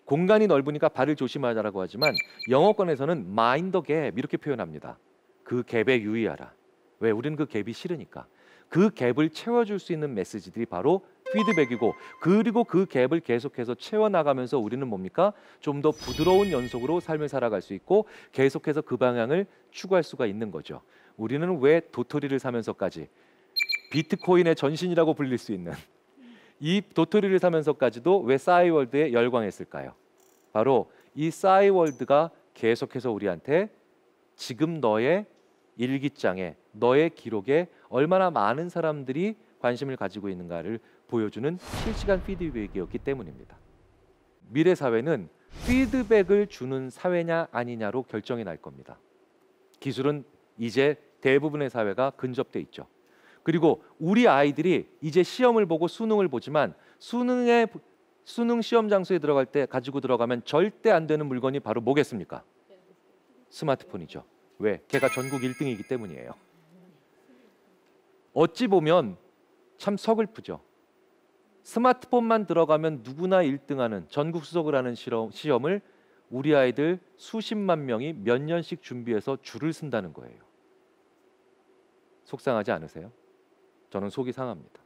공간이 넓으니까 발을 조심하자라고 하지만 영어권에서는 mind the gap 이렇게 표현합니다. 그 갭에 유의하라. 왜? 우리는 그 갭이 싫으니까. 그 갭을 채워줄 수 있는 메시지들이 바로 피드백이고, 그리고 그 갭을 계속해서 채워나가면서 우리는 뭡니까? 좀 더 부드러운 연속으로 삶을 살아갈 수 있고 계속해서 그 방향을 추구할 수가 있는 거죠. 우리는 왜 도토리를 사면서까지 비트코인의 전신이라고 불릴 수 있는 이 도토리를 사면서까지도 왜 싸이월드에 열광했을까요? 바로 이 싸이월드가 계속해서 우리한테 지금 너의 일기장에, 너의 기록에 얼마나 많은 사람들이 관심을 가지고 있는가를 보여주는 실시간 피드백이었기 때문입니다. 미래 사회는 피드백을 주는 사회냐 아니냐로 결정이 날 겁니다. 기술은 이제 대부분의 사회가 근접돼 있죠. 그리고 우리 아이들이 이제 시험을 보고 수능을 보지만 수능 시험 장소에 들어갈 때 가지고 들어가면 절대 안 되는 물건이 바로 뭐겠습니까? 스마트폰이죠. 왜? 걔가 전국 1등이기 때문이에요. 어찌 보면 참 서글프죠. 스마트폰만 들어가면 누구나 1등하는 전국 수석을 하는 시험을 우리 아이들 수십만 명이 몇 년씩 준비해서 줄을 쓴다는 거예요. 속상하지 않으세요? 저는 속이 상합니다.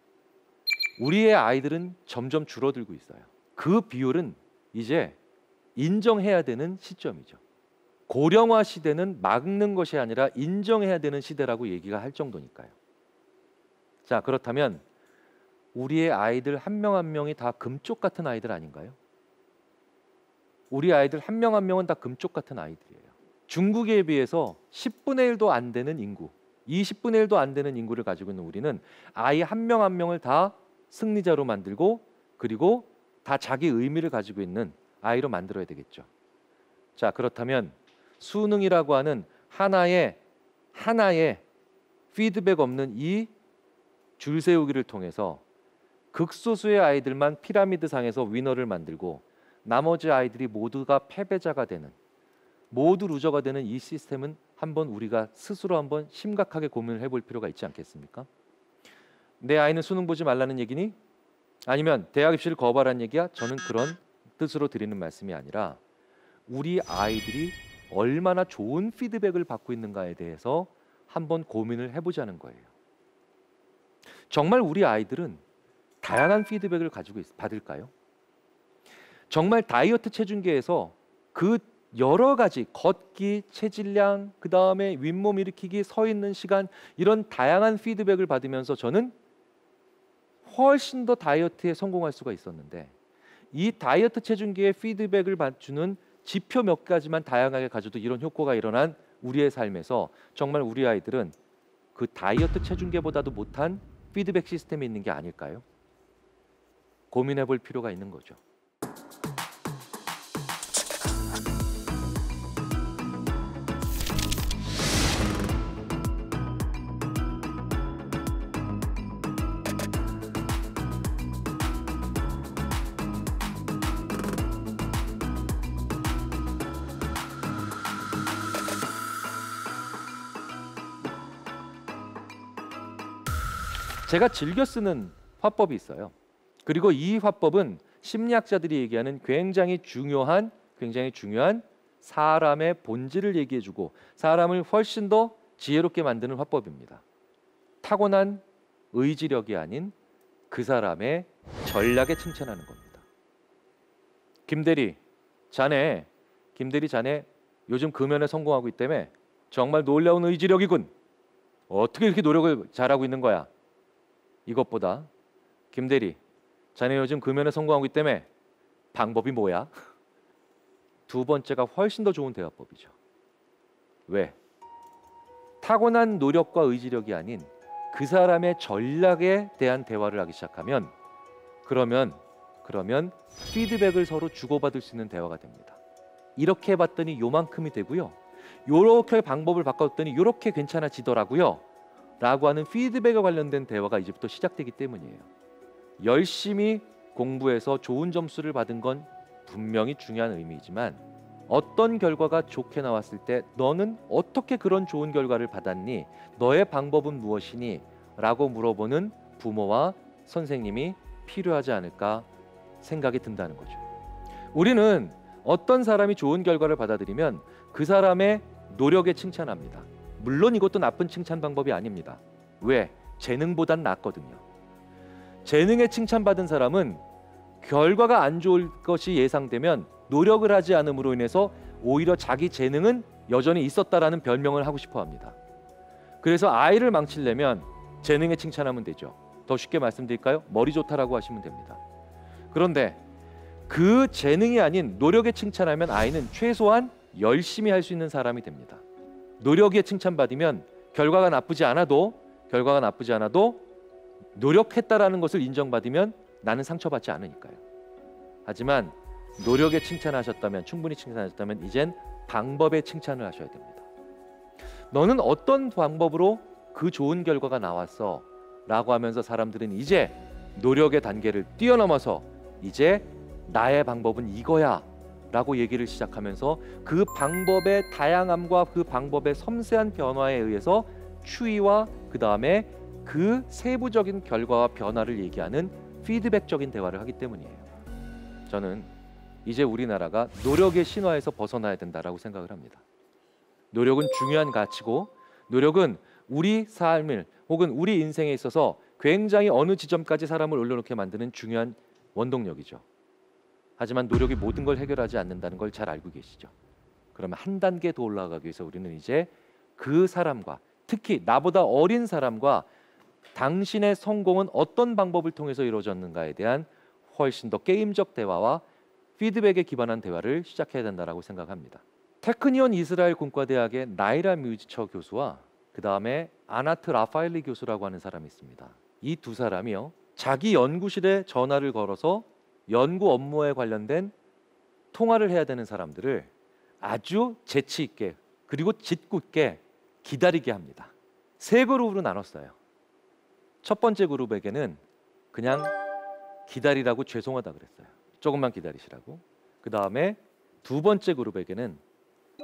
우리의 아이들은 점점 줄어들고 있어요. 그 비율은 이제 인정해야 되는 시점이죠. 고령화 시대는 막는 것이 아니라 인정해야 되는 시대라고 얘기가 할 정도니까요. 자, 그렇다면 우리의 아이들 한 명 한 명이 다 금쪽 같은 아이들 아닌가요? 우리 아이들 한 명 한 명은 다 금쪽 같은 아이들이에요. 중국에 비해서 10분의 1도 안 되는 인구, 20분의 1도 안 되는 인구를 가지고 있는 우리는 아이 한 명 한 명을 다 승리자로 만들고, 그리고 다 자기 의미를 가지고 있는 아이로 만들어야 되겠죠. 자, 그렇다면 수능이라고 하는 하나의 피드백 없는 이 줄 세우기를 통해서 극소수의 아이들만 피라미드 상에서 위너를 만들고 나머지 아이들이 모두가 패배자가 되는, 모두 루저가 되는 이 시스템은 한번 우리가 스스로 한번 심각하게 고민을 해볼 필요가 있지 않겠습니까? 내 아이는 수능 보지 말라는 얘기니? 아니면 대학 입시를 거부하라는 얘기야? 저는 그런 뜻으로 드리는 말씀이 아니라 우리 아이들이 얼마나 좋은 피드백을 받고 있는가에 대해서 한번 고민을 해보자는 거예요. 정말 우리 아이들은 다양한 피드백을 가지고 받을까요? 정말 다이어트 체중계에서 그 여러 가지 걷기, 체질량, 그 다음에 윗몸 일으키기, 서 있는 시간 이런 다양한 피드백을 받으면서 저는 훨씬 더 다이어트에 성공할 수가 있었는데 이 다이어트 체중계의 피드백을 주는 지표 몇 가지만 다양하게 가져도 이런 효과가 일어난 우리의 삶에서 정말 우리 아이들은 그 다이어트 체중계보다도 못한 피드백 시스템이 있는 게 아닐까요? 고민해 볼 필요가 있는 거죠. 제가 즐겨 쓰는 화법이 있어요. 그리고 이 화법은 심리학자들이 얘기하는 굉장히 중요한 사람의 본질을 얘기해주고 사람을 훨씬 더 지혜롭게 만드는 화법입니다. 타고난 의지력이 아닌 그 사람의 전략에 칭찬하는 겁니다. 김대리 자네 요즘 금연에 성공하고 있다며? 정말 놀라운 의지력이군. 어떻게 이렇게 노력을 잘하고 있는 거야? 이것보다 김대리 자네 요즘 금연에 성공하고 있다며? 방법이 뭐야? 두 번째가 훨씬 더 좋은 대화법이죠. 왜? 타고난 노력과 의지력이 아닌 그 사람의 전략에 대한 대화를 하기 시작하면 그러면 피드백을 서로 주고받을 수 있는 대화가 됩니다. 이렇게 해봤더니 요만큼이 되고요. 요렇게 방법을 바꿨더니 요렇게 괜찮아지더라고요. 라고 하는 피드백에 관련된 대화가 이제부터 시작되기 때문이에요. 열심히 공부해서 좋은 점수를 받은 건 분명히 중요한 의미이지만 어떤 결과가 좋게 나왔을 때 너는 어떻게 그런 좋은 결과를 받았니? 너의 방법은 무엇이니? 라고 물어보는 부모와 선생님이 필요하지 않을까 생각이 든다는 거죠. 우리는 어떤 사람이 좋은 결과를 받아들이면 그 사람의 노력에 칭찬합니다. 물론 이것도 나쁜 칭찬 방법이 아닙니다. 왜? 재능보단 낫거든요. 재능에 칭찬받은 사람은 결과가 안 좋을 것이 예상되면 노력을 하지 않음으로 인해서 오히려 자기 재능은 여전히 있었다라는 별명을 하고 싶어 합니다. 그래서 아이를 망치려면 재능에 칭찬하면 되죠. 더 쉽게 말씀드릴까요? 머리 좋다라고 하시면 됩니다. 그런데 그 재능이 아닌 노력에 칭찬하면 아이는 최소한 열심히 할 수 있는 사람이 됩니다. 노력에 칭찬받으면 결과가 나쁘지 않아도 노력했다라는 것을 인정받으면 나는 상처받지 않으니까요. 하지만 노력에 충분히 칭찬하셨다면 이젠 방법에 칭찬을 하셔야 됩니다. 너는 어떤 방법으로 그 좋은 결과가 나왔어? 라고 하면서 사람들은 이제 노력의 단계를 뛰어넘어서 이제 나의 방법은 이거야 라고 얘기를 시작하면서 그 방법의 다양함과 그 방법의 섬세한 변화에 의해서 추이와 그 다음에 그 세부적인 결과와 변화를 얘기하는 피드백적인 대화를 하기 때문이에요. 저는 이제 우리나라가 노력의 신화에서 벗어나야 된다라고 생각을 합니다. 노력은 중요한 가치고 노력은 우리 삶을 혹은 우리 인생에 있어서 굉장히 어느 지점까지 사람을 올려놓게 만드는 중요한 원동력이죠. 하지만 노력이 모든 걸 해결하지 않는다는 걸 잘 알고 계시죠. 그러면 한 단계 더 올라가기 위해서 우리는 이제 그 사람과 특히 나보다 어린 사람과 당신의 성공은 어떤 방법을 통해서 이루어졌는가에 대한 훨씬 더 게임적 대화와 피드백에 기반한 대화를 시작해야 된다고 생각합니다. 테크니온 이스라엘 공과대학의 나이라 뮤지처 교수와 그 다음에 아나트 라파엘리 교수라고 하는 사람이 있습니다. 이 두 사람이요, 자기 연구실에 전화를 걸어서 연구 업무에 관련된 통화를 해야 되는 사람들을 아주 재치 있게 그리고 짓궂게 기다리게 합니다. 세 그룹으로 나눴어요. 첫 번째 그룹에게는 그냥 기다리라고 죄송하다 그랬어요. 조금만 기다리시라고. 그 다음에 두 번째 그룹에게는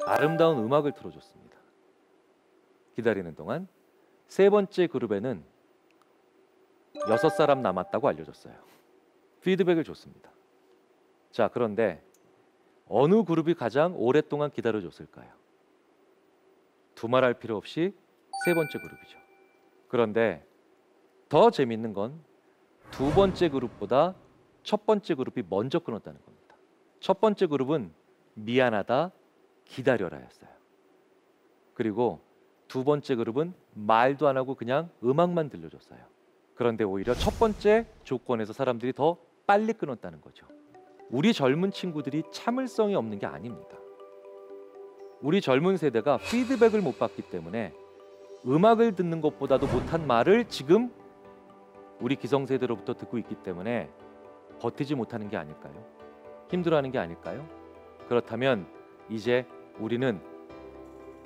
아름다운 음악을 틀어줬습니다. 기다리는 동안. 세 번째 그룹에는 6사람 남았다고 알려줬어요. 피드백을 줬습니다. 자, 그런데 어느 그룹이 가장 오랫동안 기다려줬을까요? 두말할 필요 없이 세 번째 그룹이죠. 그런데 더 재밌는 건 두 번째 그룹보다 첫 번째 그룹이 먼저 끊었다는 겁니다. 첫 번째 그룹은 미안하다, 기다려라였어요. 그리고 두 번째 그룹은 말도 안 하고 그냥 음악만 들려줬어요. 그런데 오히려 첫 번째 조건에서 사람들이 더 빨리 끊었다는 거죠. 우리 젊은 친구들이 참을성이 없는 게 아닙니다. 우리 젊은 세대가 피드백을 못 받기 때문에 음악을 듣는 것보다도 못한 말을 지금 우리 기성세대로부터 듣고 있기 때문에 버티지 못하는 게 아닐까요? 힘들어하는 게 아닐까요? 그렇다면 이제 우리는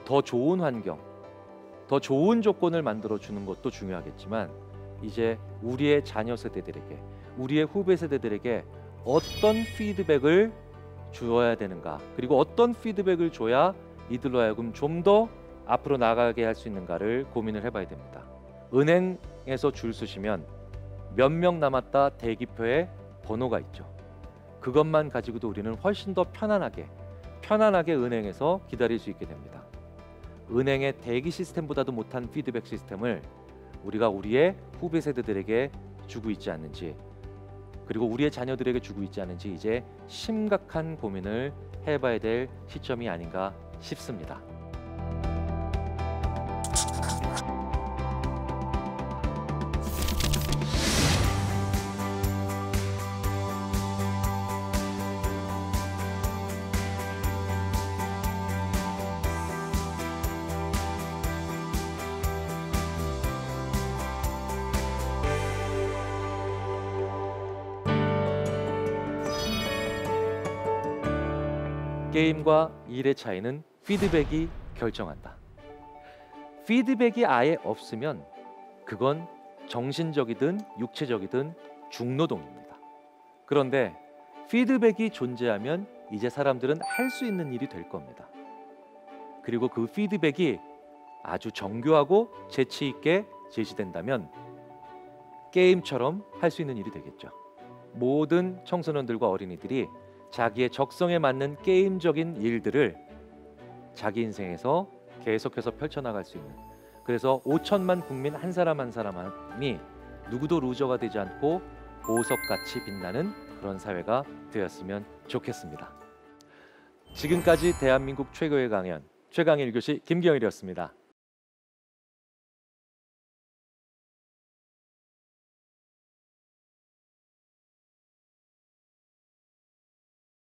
더 좋은 환경, 더 좋은 조건을 만들어 주는 것도 중요하겠지만 이제 우리의 자녀 세대들에게, 우리의 후배 세대들에게 어떤 피드백을 주어야 되는가, 그리고 어떤 피드백을 줘야 이들로 하여금 좀 더 앞으로 나가게 할 수 있는가를 고민을 해봐야 됩니다. 은행에서 줄 서시면 몇 명 남았다 대기표에 번호가 있죠. 그것만 가지고도 우리는 훨씬 더 편안하게 은행에서 기다릴 수 있게 됩니다. 은행의 대기 시스템보다도 못한 피드백 시스템을 우리가 우리의 후배 세대들에게 주고 있지 않는지, 그리고 우리의 자녀들에게 주고 있지 않은지 이제 심각한 고민을 해봐야 될 시점이 아닌가 싶습니다. 게임과 일의 차이는 피드백이 결정한다. 피드백이 아예 없으면 그건 정신적이든 육체적이든 중노동입니다. 그런데 피드백이 존재하면 이제 사람들은 할 수 있는 일이 될 겁니다. 그리고 그 피드백이 아주 정교하고 재치 있게 제시된다면 게임처럼 할 수 있는 일이 되겠죠. 모든 청소년들과 어린이들이 자기의 적성에 맞는 게임적인 일들을 자기 인생에서 계속해서 펼쳐나갈 수 있는, 그래서 5천만 국민 한 사람 한 사람이 누구도 루저가 되지 않고 보석같이 빛나는 그런 사회가 되었으면 좋겠습니다. 지금까지 대한민국 최고의 강연 최강의 1교시 김경일이었습니다.